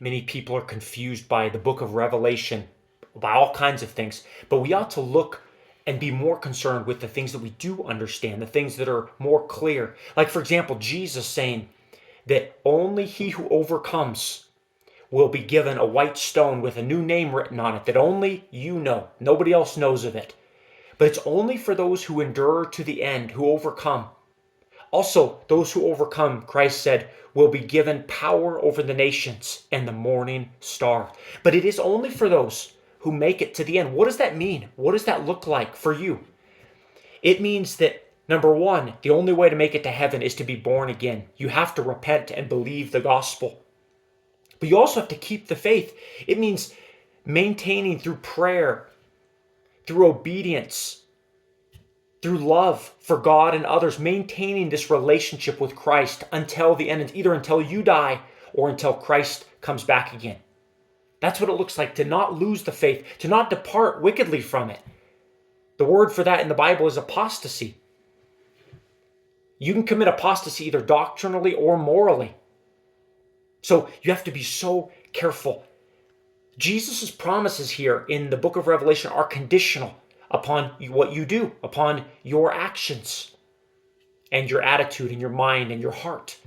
Many people are confused by the book of Revelation, by all kinds of things, but we ought to look and be more concerned with the things that we do understand, the things that are more clear. Like, for example, Jesus saying that only he who overcomes will be given a white stone with a new name written on it that only you know. Nobody else knows of it. But it's only for those who endure to the end, who overcome. Also, those who overcome, Christ said, will be given power over the nations and the morning star. But it is only for those who make it to the end. What does that mean? What does that look like for you? It means that, number one, the only way to make it to heaven is to be born again. You have to repent and believe the gospel. But you also have to keep the faith. It means maintaining through prayer, through obedience, through love for God and others, maintaining this relationship with Christ until the end, either until you die or until Christ comes back again. That's what it looks like to not lose the faith, to not depart wickedly from it. The word for that in the Bible is apostasy. You can commit apostasy either doctrinally or morally. So you have to be so careful. Jesus' promises here in the book of Revelation are conditional upon what you do, upon your actions and your attitude and your mind and your heart.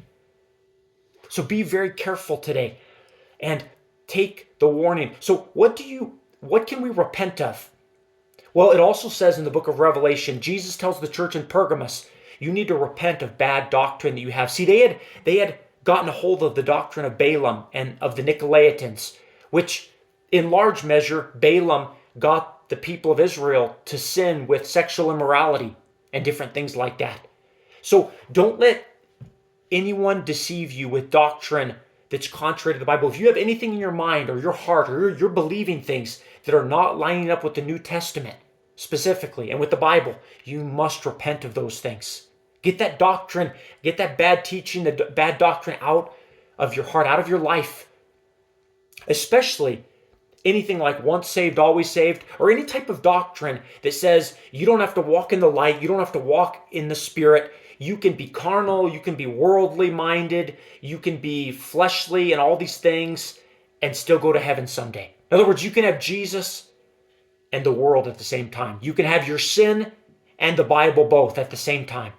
So be very careful today and take the warning. So what can we repent of? Well, it also says in the book of Revelation, Jesus tells the church in Pergamos, you need to repent of bad doctrine that you have. See, they had gotten a hold of the doctrine of Balaam and of the Nicolaitans, which in large measure, Balaam got the people of Israel to sin with sexual immorality and different things like that. So don't let anyone deceive you with doctrine that's contrary to the Bible. If you have anything in your mind or your heart or you're believing things that are not lining up with the New Testament specifically and with the Bible, you must repent of those things. Get that doctrine, get that bad teaching, the bad doctrine out of your heart, out of your life. Especially anything like once saved, always saved, or any type of doctrine that says you don't have to walk in the light, you don't have to walk in the Spirit. You can be carnal, you can be worldly minded, you can be fleshly and all these things and still go to heaven someday. In other words, you can have Jesus and the world at the same time. You can have your sin and the Bible both at the same time.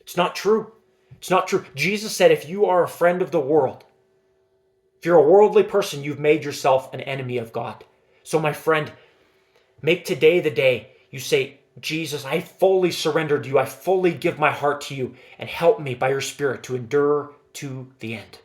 It's not true. It's not true. Jesus said if you are a friend of the world, if you're a worldly person, you've made yourself an enemy of God. So my friend, make today the day you say, Jesus, I fully surrender to you. I fully give my heart to you and help me by your Spirit to endure to the end.